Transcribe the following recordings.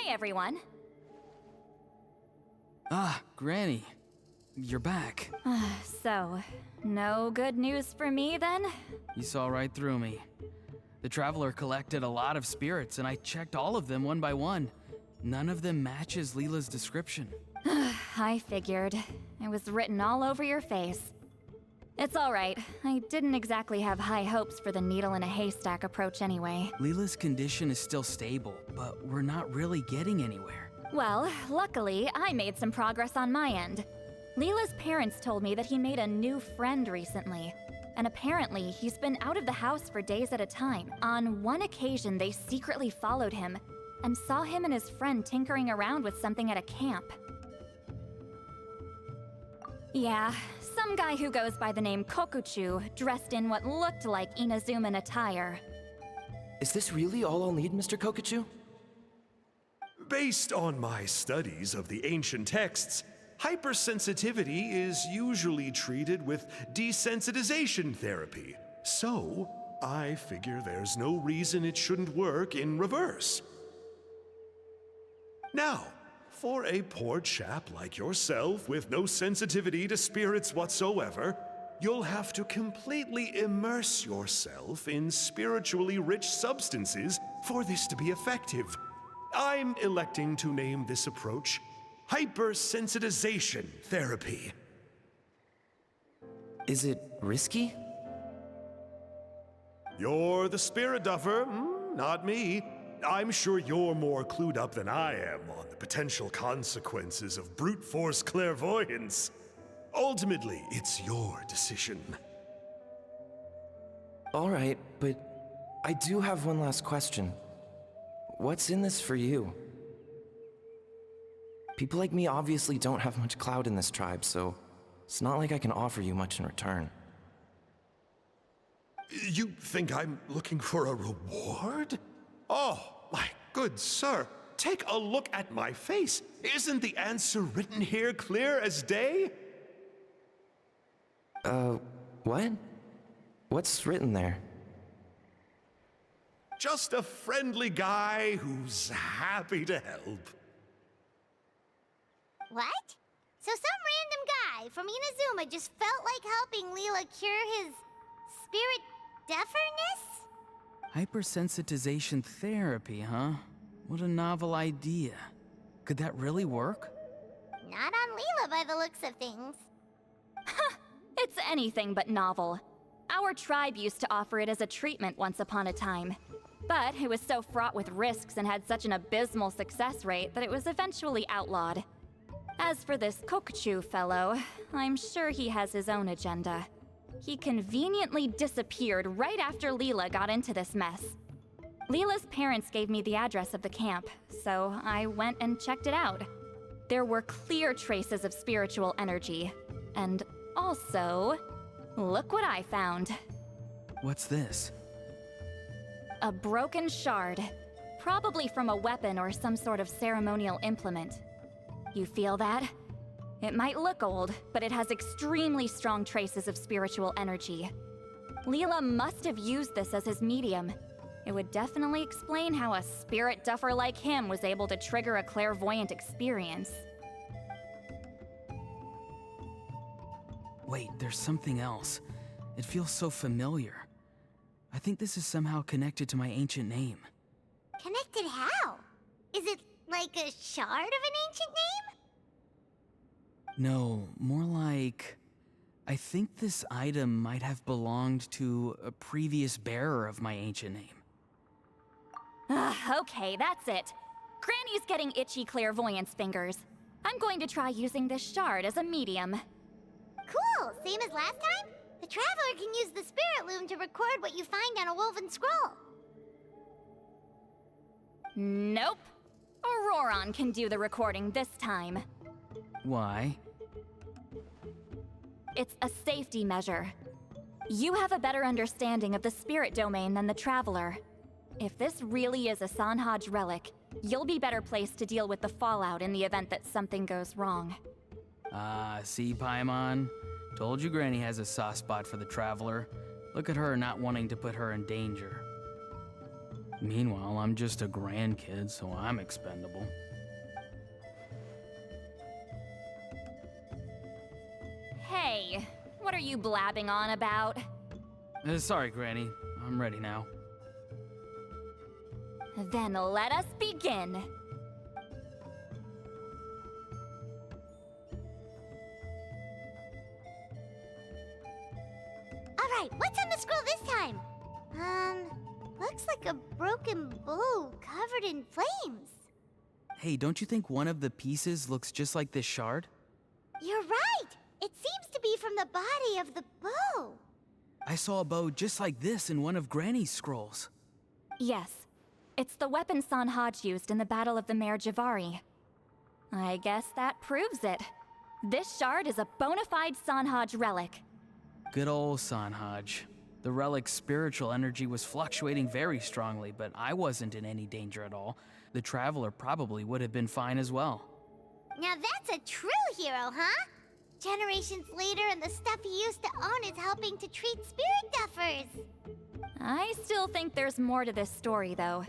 everyone. Ah, Granny. You're back. So, no good news for me then? You saw right through me. The Traveler collected a lot of spirits, and I checked all of them one by one. None of them matches Leela's description. I figured. It was written all over your face. It's alright. I didn't exactly have high hopes for the needle in a haystack approach anyway. Leela's condition is still stable, but we're not really getting anywhere. Well, luckily, I made some progress on my end. Leela's parents told me that he made a new friend recently. And apparently, he's been out of the house for days at a time. On one occasion, they secretly followed him and saw him and his friend tinkering around with something at a camp. Yeah, some guy who goes by the name Kokuchu, dressed in what looked like Inazuman attire. Is this really all I'll need, Mr. Kokuchu? Based on my studies of the ancient texts, hypersensitivity is usually treated with desensitization therapy. So, I figure there's no reason it shouldn't work in reverse. Now, for a poor chap like yourself with no sensitivity to spirits whatsoever, you'll have to completely immerse yourself in spiritually rich substances for this to be effective. I'm electing to name this approach hypersensitization therapy. Is it risky? You're the spirit duffer, not me. I'm sure you're more clued up than I am on the potential consequences of brute force clairvoyance. Ultimately, it's your decision. All right, but I do have one last question. What's in this for you? People like me obviously don't have much clout in this tribe, so it's not like I can offer you much in return. You think I'm looking for a reward? Oh, my good sir, take a look at my face. Isn't the answer written here clear as day? What? What's written there? Just a friendly guy who's happy to help. What? So some random guy from Inazuma just felt like helping Leela cure his spirit deaferness? Hypersensitization therapy, huh? What a novel idea. Could that really work? Not on Leela by the looks of things. It's anything but novel. Our tribe used to offer it as a treatment once upon a time. But it was so fraught with risks and had such an abysmal success rate that it was eventually outlawed. As for this Kokuchu fellow, I'm sure he has his own agenda. He conveniently disappeared right after Leela got into this mess. Leela's parents gave me the address of the camp, so I went and checked it out. There were clear traces of spiritual energy. And also, look what I found. What's this? A broken shard. Probably from a weapon or some sort of ceremonial implement. You feel that? It might look old, but it has extremely strong traces of spiritual energy. Leela must have used this as his medium. It would definitely explain how a spirit duffer like him was able to trigger a clairvoyant experience. Wait, there's something else. It feels so familiar. I think this is somehow connected to my ancient name. Connected how? Is it like a shard of an ancient name? No, more like... I think this item might have belonged to a previous bearer of my ancient name. Okay, that's it. Granny's getting itchy clairvoyance fingers. I'm going to try using this shard as a medium. Cool, same as last time? The Traveler can use the Spirit Loom to record what you find on a woven scroll. Nope. Auroron can do the recording this time. Why? It's a safety measure. You have a better understanding of the spirit domain than the Traveler. If this really is a Sanhaj relic, you'll be better placed to deal with the fallout in the event that something goes wrong. See, Paimon? Told you Granny has a soft spot for the Traveler. Look at her not wanting to put her in danger. Meanwhile, I'm just a grandkid, so I'm expendable. Hey, what are you blabbing on about? Sorry, Granny. I'm ready now. Then let us begin. Alright, what's on the scroll this time? Looks like a broken bow covered in flames. Hey, don't you think one of the pieces looks just like this shard? You're right! It seems to be from the body of the bow. I saw a bow just like this in one of Granny's scrolls. Yes, it's the weapon Sanhaj used in the Battle of the Mare Javari. I guess that proves it. This shard is a bona fide Sanhaj relic. Good old Sanhaj. The relic's spiritual energy was fluctuating very strongly, but I wasn't in any danger at all. The Traveler probably would have been fine as well. Now that's a true hero, huh? Generations later and the stuff he used to own is helping to treat spirit duffers. I still think there's more to this story, though.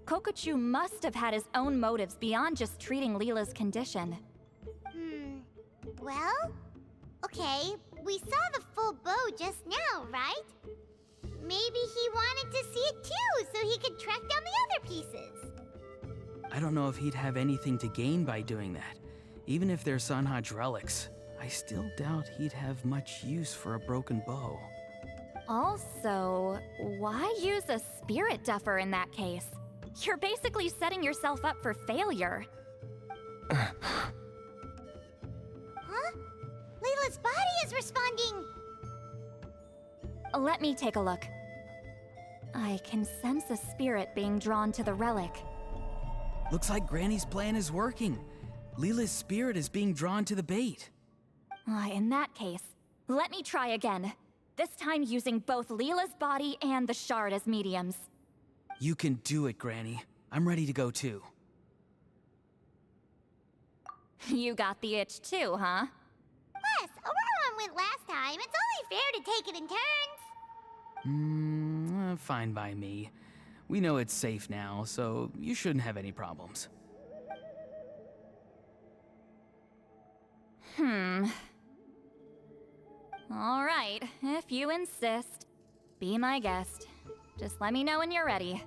Kokochu must have had his own motives beyond just treating Leela's condition. Well, okay, we saw the full bow just now, right? Maybe he wanted to see it too, so he could track down the other pieces. I don't know if he'd have anything to gain by doing that. Even if they're Sanhaj relics, I still doubt he'd have much use for a broken bow. Also, why use a spirit duffer in that case? You're basically setting yourself up for failure. Huh? Leela's body is responding! Let me take a look. I can sense a spirit being drawn to the relic. Looks like Granny's plan is working. Leela's spirit is being drawn to the bait. In that case, let me try again. This time using both Leela's body and the shard as mediums. You can do it, Granny. I'm ready to go too. You got the itch too, huh? Plus, Auroran went last time. It's only fair to take it in turns. Fine by me. We know it's safe now, so you shouldn't have any problems. All right, if you insist. Be my guest. Just let me know when you're ready.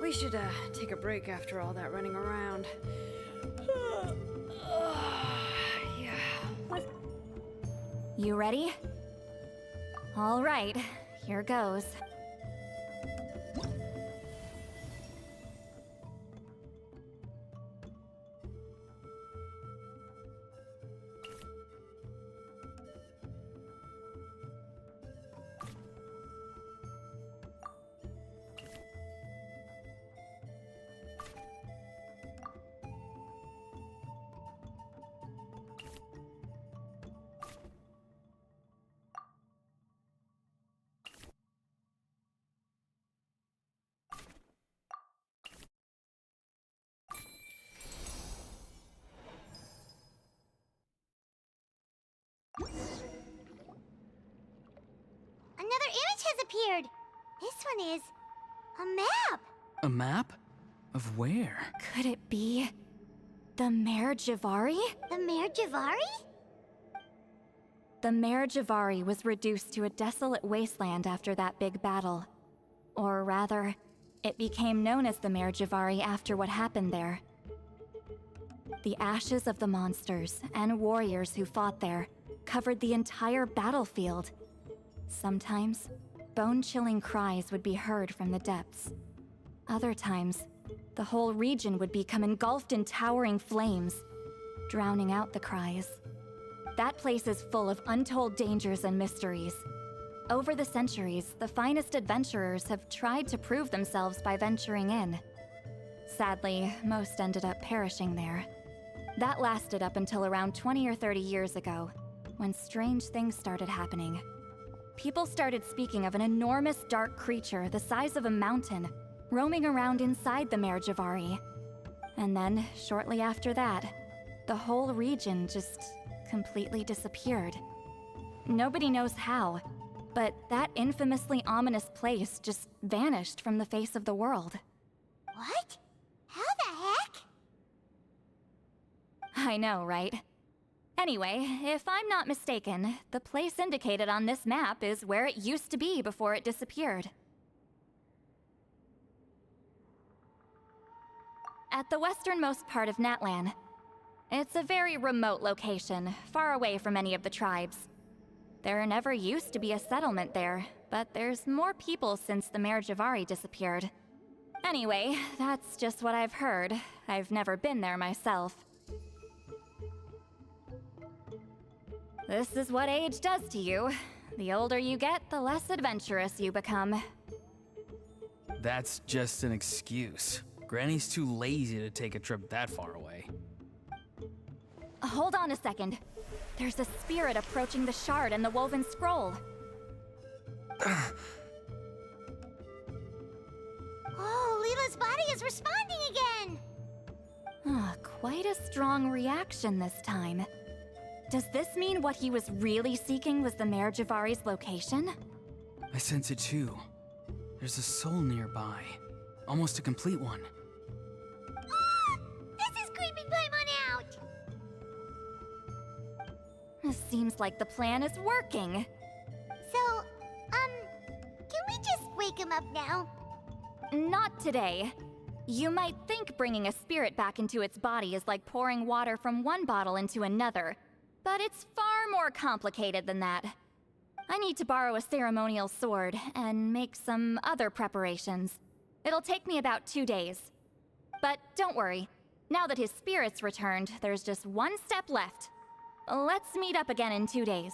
We should take a break after all that running around. Yeah. You ready? All right, here goes. Another image has appeared. This one is a map. A map? Of where? Could it be the Mare Javari? The Mare Javari? The Mare Javari was reduced to a desolate wasteland after that big battle. Or rather, it became known as the Mare Javari after what happened there. The ashes of the monsters and warriors who fought there covered the entire battlefield. Sometimes, bone-chilling cries would be heard from the depths. Other times, the whole region would become engulfed in towering flames, drowning out the cries. That place is full of untold dangers and mysteries. Over the centuries, the finest adventurers have tried to prove themselves by venturing in. Sadly, most ended up perishing there. That lasted up until around 20 or 30 years ago, when strange things started happening. people started speaking of an enormous dark creature the size of a mountain, roaming around inside the Mare Javari. And then, shortly after that, the whole region just completely disappeared. Nobody knows how, but that infamously ominous place just vanished from the face of the world. What? How the heck? I know, right? Anyway, if I'm not mistaken, the place indicated on this map is where it used to be before it disappeared. At the westernmost part of Natlan. It's a very remote location, far away from any of the tribes. There never used to be a settlement there, but there's more people since the Mare Javari disappeared. Anyway, that's just what I've heard. I've never been there myself. This is what age does to you. The older you get, the less adventurous you become. That's just an excuse. Granny's too lazy to take a trip that far away. Hold on a second. There's a spirit approaching the shard and the woven scroll. Oh, Leela's body is responding again! Quite a strong reaction this time. Does this mean what he was really seeking was the Mare Javari's location? I sense it too. There's a soul nearby. Almost a complete one. This is creeping Paimon out! Seems like the plan is working. So, can we just wake him up now? Not today. You might think bringing a spirit back into its body is like pouring water from one bottle into another, but it's far more complicated than that. I need to borrow a ceremonial sword and make some other preparations. It'll take me about 2 days. But don't worry, now that his spirit's returned, there's just one step left. Let's meet up again in 2 days.